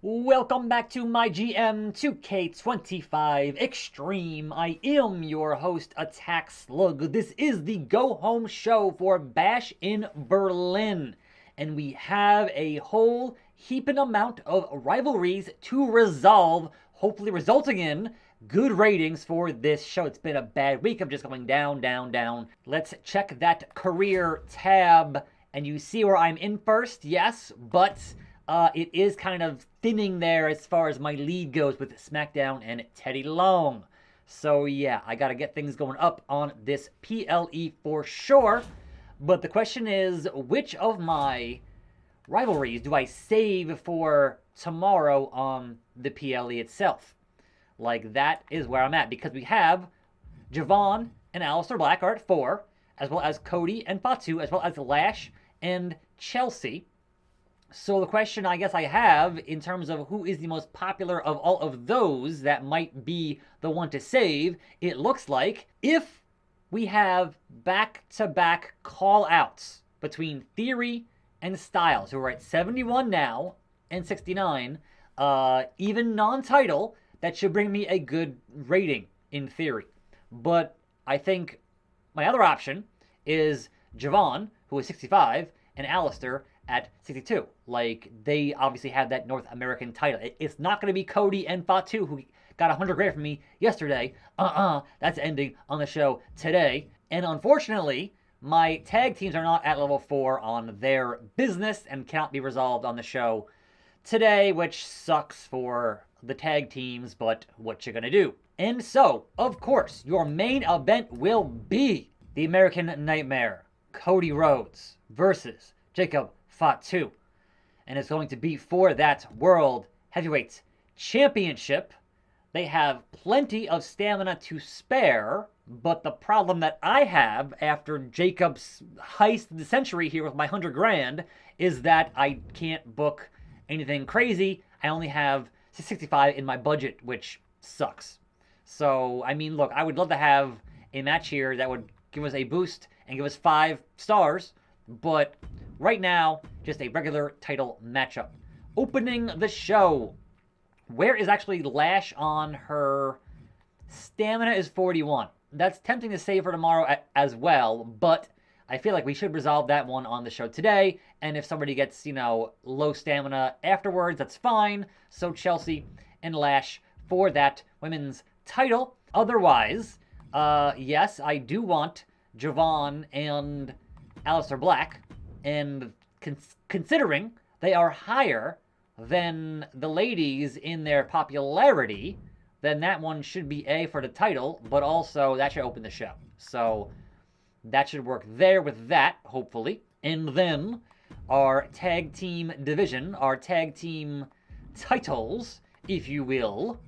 Welcome back to MyGM 2K25 Extreme. I am your host, attackslug. This is the go-home show for Bash in Berlin. And we have a whole heaping amount of rivalries to resolve, hopefully resulting in good ratings for this show. It's been a bad week of just going down, down, down. Let's check that career tab. And you see where I'm in first, yes, but it is kind of thinning there as far as my lead goes with SmackDown and Teddy Long. So yeah, I got to get things going up on this PLE for sure. But the question is, which of my rivalries do I save for tomorrow on the PLE itself? Like, that is where I'm at, because we have Javon and Aleister Black are at 4, as well as Cody and Fatu, as well as Lash and Chelsea. So the question I guess I have in terms of who is the most popular of all of those that might be the one to save, it looks like if we have back-to-back call-outs between Theory and Styles, who are at 71 now and 69, even non-title, that should bring me a good rating in theory. But I think my other option is Javon, who is 65, and Aleister at 62. Like, they obviously have that North American title. It's not going to be Cody and Fatu, who got 100 grand from me yesterday. That's ending on the show today. And unfortunately, my tag teams are not at level 4 on their business and cannot be resolved on the show today, which sucks for the tag teams, but what you gonna do? And so, of course, your main event will be the American Nightmare, Cody Rhodes versus Jacob Fatu. And it's going to be for that World Heavyweight Championship. They have plenty of stamina to spare, but the problem that I have after Jacob's heist of the century here with my 100 grand is that I can't book anything crazy. I only have 65 in my budget, which sucks. So, I mean, look, I would love to have a match here that would give us a boost and give us 5 stars, but right now, just a regular title matchup. Opening the show, where is actually Lash on her stamina is 41. That's tempting to save for tomorrow as well, but I feel like we should resolve that one on the show today. And if somebody gets, low stamina afterwards, that's fine. So Chelsea and Lash for that women's title. Otherwise, yes, I do want Javon and Aleister Black. And considering they are higher than the ladies in their popularity, then that one should be A for the title, but also that should open the show. So that should work there with that, hopefully. And then our tag team division, our tag team titles, if you will,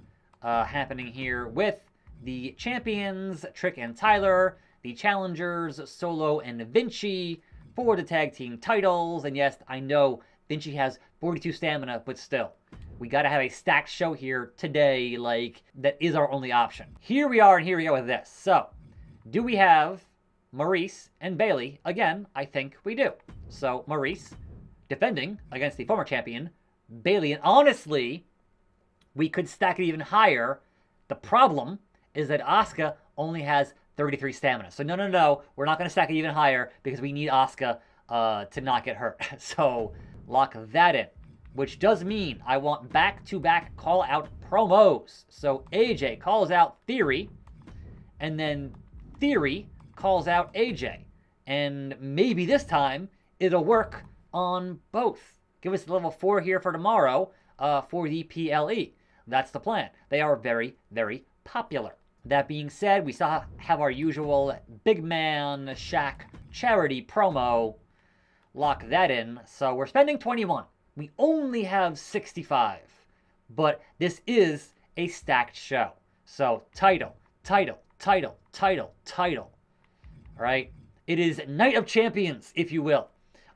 happening here with the champions, Trick and Tyler, the challengers, Solo and Vinci, for the tag team titles. And yes, I know Vinci has 42 stamina, but still, we got to have a stacked show here today. Like, that is our only option. Here we are, and here we go with this. So, do we have Maurice and Bayley? Again, I think we do. So, Maurice defending against the former champion, Bayley. And honestly, we could stack it even higher. The problem is that Asuka only has 33 stamina. So no, we're not going to stack it even higher because we need Asuka to not get hurt. So lock that in, which does mean I want back-to-back call-out promos. So AJ calls out Theory, and then Theory calls out AJ. And maybe this time it'll work on both. Give us level 4 here for tomorrow for the PLE. That's the plan. They are very, very popular. That being said, we still have our usual Big Man Shaq charity promo. Lock that in. So we're spending 21. We only have 65. But this is a stacked show. So title. All right? It is Night of Champions, if you will,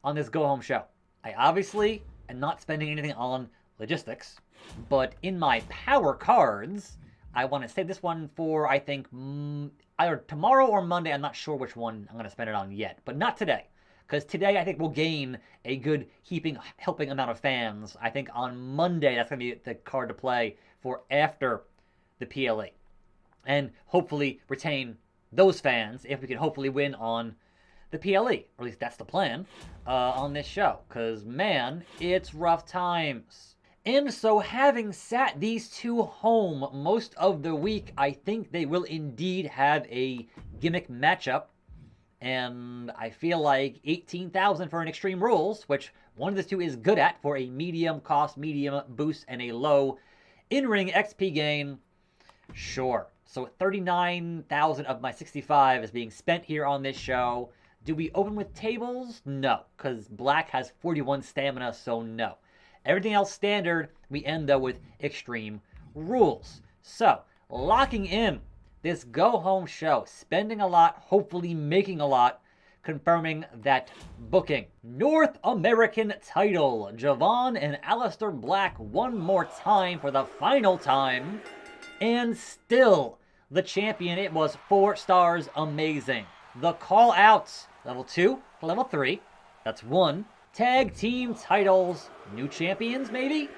on this go-home show. I obviously am not spending anything on logistics, but in my power cards, I want to save this one for, I think, either tomorrow or Monday. I'm not sure which one I'm going to spend it on yet, but not today, Because today I think we'll gain a good helping amount of fans. I think on Monday that's going to be the card to play for after the PLE. And hopefully retain those fans if we can hopefully win on the PLE. Or at least that's the plan on this show. Because, man, it's rough times. And so having sat these two home most of the week, I think they will indeed have a gimmick matchup. And I feel like 18,000 for an Extreme Rules, which one of the two is good at for a medium cost, medium boost, and a low in-ring XP gain. Sure. So 39,000 of my 65 is being spent here on this show. Do we open with tables? No, because Black has 41 stamina, so no. Everything else standard, we end though with Extreme Rules. So, locking in this go-home show, spending a lot, hopefully making a lot, confirming that booking. North American title, Javon and Aleister Black one more time for the final time. And still, the champion, it was 4 stars, amazing. The call-outs, level 2 to level 3, that's 1. Tag team titles, new champions maybe?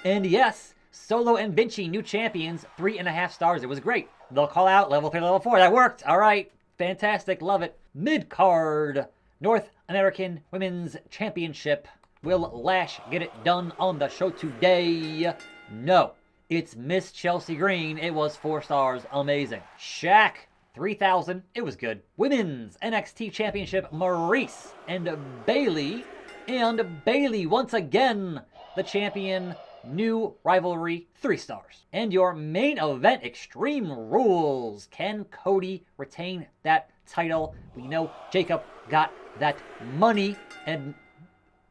And yes, Solo and Vinci, new champions, 3.5 stars. It was great. The call out, level 3, level 4. That worked. All right. Fantastic. Love it. Mid-card, North American Women's Championship. Will Lash get it done on the show today? No. It's Miss Chelsea Green. It was 4 stars. Amazing. Shaq, 3,000. It was good. Women's NXT Championship, Maurice and Bayley. And Bayley, once again, the champion. New rivalry, 3 stars. And your main event, Extreme Rules. Can Cody retain that title? We know Jacob got that money. And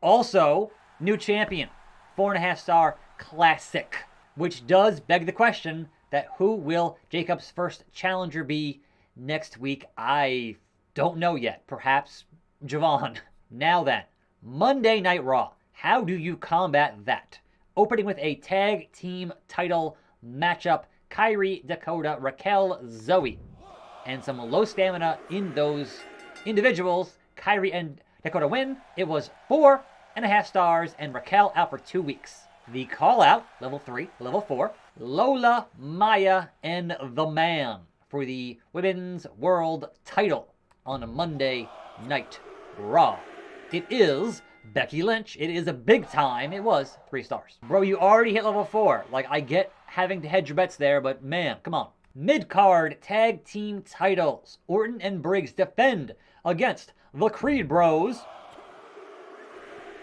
also, new champion, 4.5 star classic. Which does beg the question that who will Jacob's first challenger be next week? I don't know yet. Perhaps Javon. Now then, Monday Night Raw. How do you combat that? Opening with a tag team title matchup, Kairi, Dakota, Raquel, Zoe. And some low stamina in those individuals. Kairi and Dakota win. It was 4.5 stars, and Raquel out for 2 weeks. The call out, level 3, level 4. Lola, Maya, and The Man for the Women's World title on a Monday Night Raw. It is Becky Lynch. It is a big time. It was 3 stars. Bro, you already hit level 4. Like, I get having to hedge your bets there, but man, come on. Mid-card tag team titles. Orton and Briggs defend against the Creed Bros.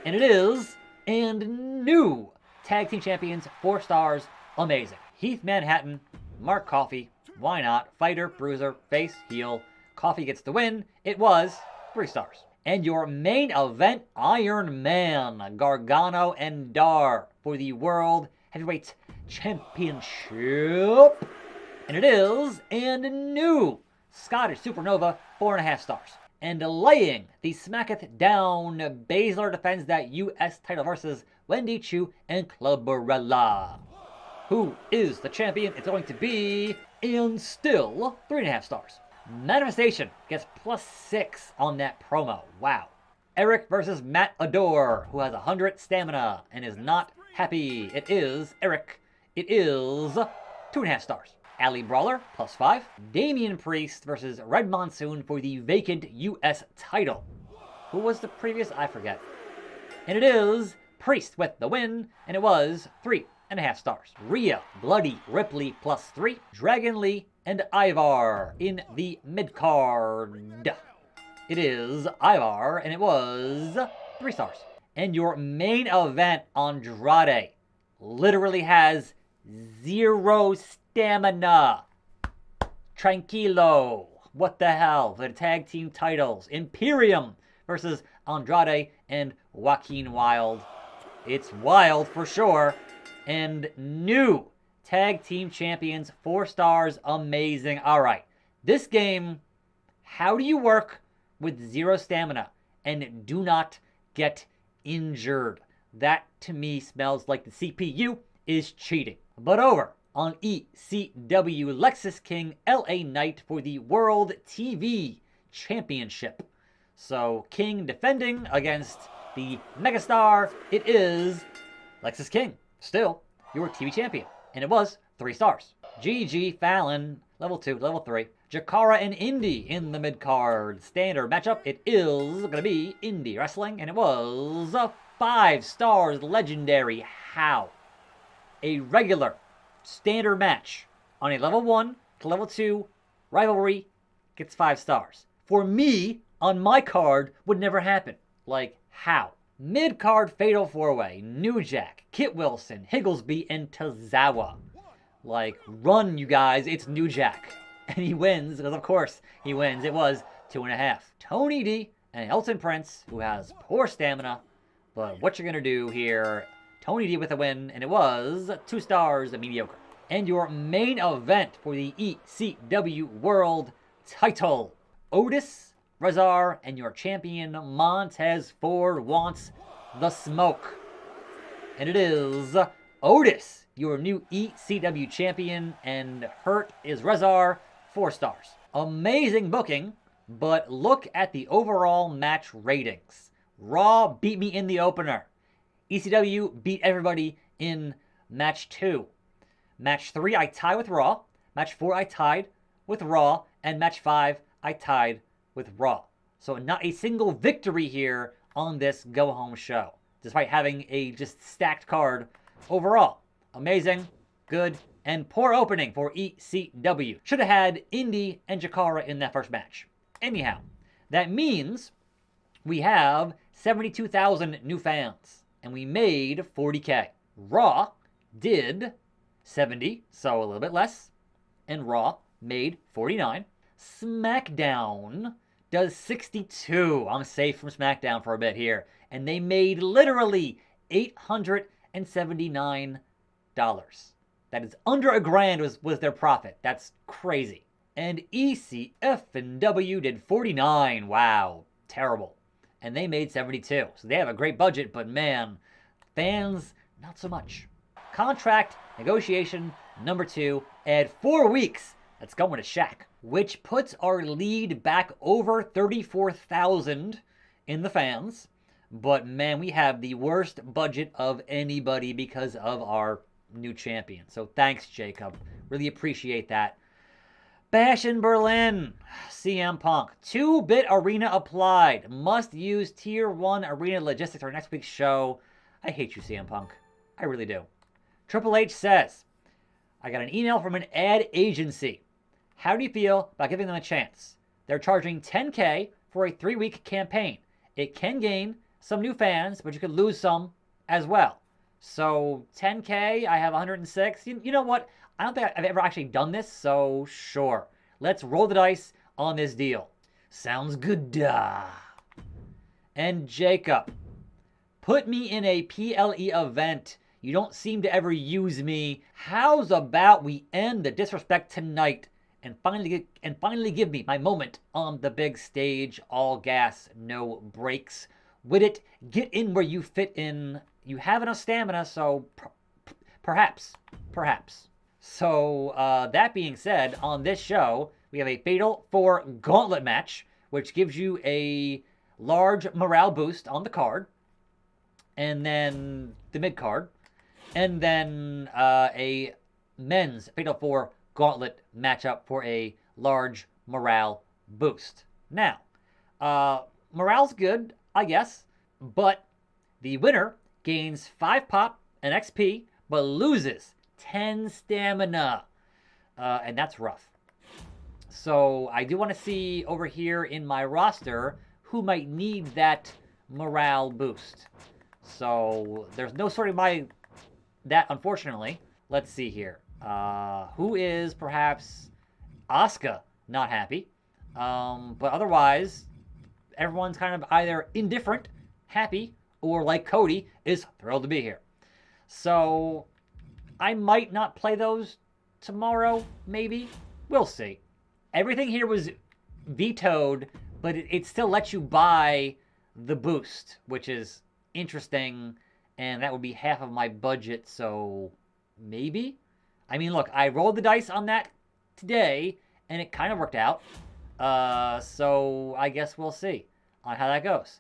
And it is, and new tag team champions, 4 stars. Amazing. Heath Manhattan, Mark Coffey. Why not? Fighter, bruiser, face, heel. Coffey gets the win. It was 3 stars. And your main event, Iron Man, Gargano and Dar for the World Heavyweight Championship. And it is, and new Scottish Supernova, 4.5 stars. And laying the smacketh down, Baszler defends that U.S. title versus Wendy Chu and Clubberella. Who is the champion? It's going to be, and still, 3.5 stars. Manifestation gets +6 on that promo. Wow. Eric versus Matt Adore, who has 100 stamina and is not happy. It is Eric. It is 2.5 stars. Ali Brawler, +5. Damian Priest versus Red Monsoon for the vacant U.S. title. Who was the previous? I forget. And it is Priest with the win, and it was 3.5 stars. Rhea, Bloody Ripley, +3. Dragon Lee and Ivar in the mid-card. It is Ivar, and it was 3 stars. And your main event, Andrade, literally has 0 stamina. Tranquilo. What the hell? The tag team titles. Imperium versus Andrade and Joaquin Wilde. It's Wild for sure. And new tag team champions, 4 stars. Amazing. All right. This game, how do you work with 0 stamina and do not get injured? That to me smells like the CPU is cheating. But over on ECW, Lexus King, LA Knight for the World TV Championship. So King defending against the megastar. It is Lexus King, still your TV champion. And it was 3 stars. GG Fallon, level 2, level 3. Jakara and Indy in the mid-card. Standard matchup, it is going to be Indy Wrestling. And it was 5 stars, legendary. How? A regular standard match on a level 1 to level 2 rivalry gets 5 stars. For me, on my card, would never happen. Like, how? Mid-card Fatal 4-Way, New Jack, Kit Wilson, Higglesby, and Tozawa. Like, run, you guys, it's New Jack. And he wins, because of course he wins. It was 2.5. Tony D and Elton Prince, who has poor stamina. But what you're going to do here, Tony D with a win, and it was 2 stars, a mediocre. And your main event for the ECW World title, Otis, Rezar, and your champion, Montez Ford, wants the smoke. And it is Otis, your new ECW champion, and Hurt is Rezar, 4 stars. Amazing booking, but look at the overall match ratings. Raw beat me in the opener. ECW beat everybody in match 2. Match 3, I tied with Raw. Match 4, I tied with Raw. And match 5, I tied with Raw. So not a single victory here on this go-home show, despite having a just stacked card overall. Amazing, good, and poor opening for ECW. Should have had Indy and Jakara in that first match. Anyhow, that means we have 72,000 new fans, and we made 40K. Raw did 70, so a little bit less, and Raw made 49. SmackDown does 62. I'm safe from SmackDown for a bit here. And they made literally $879. That is under $1,000 was their profit. That's crazy. And ECF&W did 49. Wow, terrible. And they made 72. So they have a great budget, but man, fans, not so much. Contract negotiation number 2. Add 4 weeks. That's going to Shaq, which puts our lead back over 34,000 in the fans. But man, we have the worst budget of anybody because of our new champion. So thanks, Jacob. Really appreciate that. Bash in Berlin. CM Punk. 2-bit arena applied. Must use tier 1 arena logistics for next week's show. I hate you, CM Punk. I really do. Triple H says, I got an email from an ad agency. How do you feel about giving them a chance? They're charging $10K for a 3-week campaign. It can gain some new fans, but you could lose some as well. So $10K, I have 106. You know what? I don't think I've ever actually done this, so sure. Let's roll the dice on this deal. Sounds good. And Jacob, put me in a PLE event. You don't seem to ever use me. How's about we end the disrespect tonight and finally give me my moment on the big stage? All gas, no brakes. With it, get in where you fit in. You have enough stamina, so perhaps. So that being said, on this show, we have a Fatal 4 Gauntlet match, which gives you a large morale boost on the card, and then the mid card, and then a men's Fatal 4 Gauntlet matchup for a large morale boost. Now, morale's good, I guess, but the winner gains 5 pop and XP, but loses 10 stamina, and that's rough. So I do want to see over here in my roster who might need that morale boost. So there's no sorting by that, unfortunately. Let's see here. Who is perhaps Asuka not happy? But otherwise, everyone's kind of either indifferent, happy, or like Cody, is thrilled to be here. So I might not play those tomorrow, maybe. We'll see. Everything here was vetoed, but it still lets you buy the boost, which is interesting, and that would be half of my budget, so maybe? I mean, look, I rolled the dice on that today, and it kind of worked out. So I guess we'll see. on how that goes.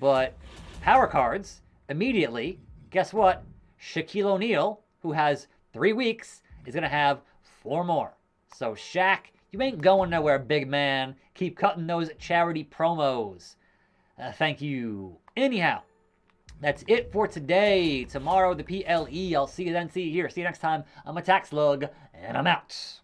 But power cards, immediately, guess what? Shaquille O'Neal, who has 3 weeks, is going to have 4 more. So Shaq, you ain't going nowhere, big man. Keep cutting those charity promos. Thank you. Anyhow, that's it for today. Tomorrow, the PLE. I'll see you then. See you here. See you next time. I'm Attack Slug, and I'm out.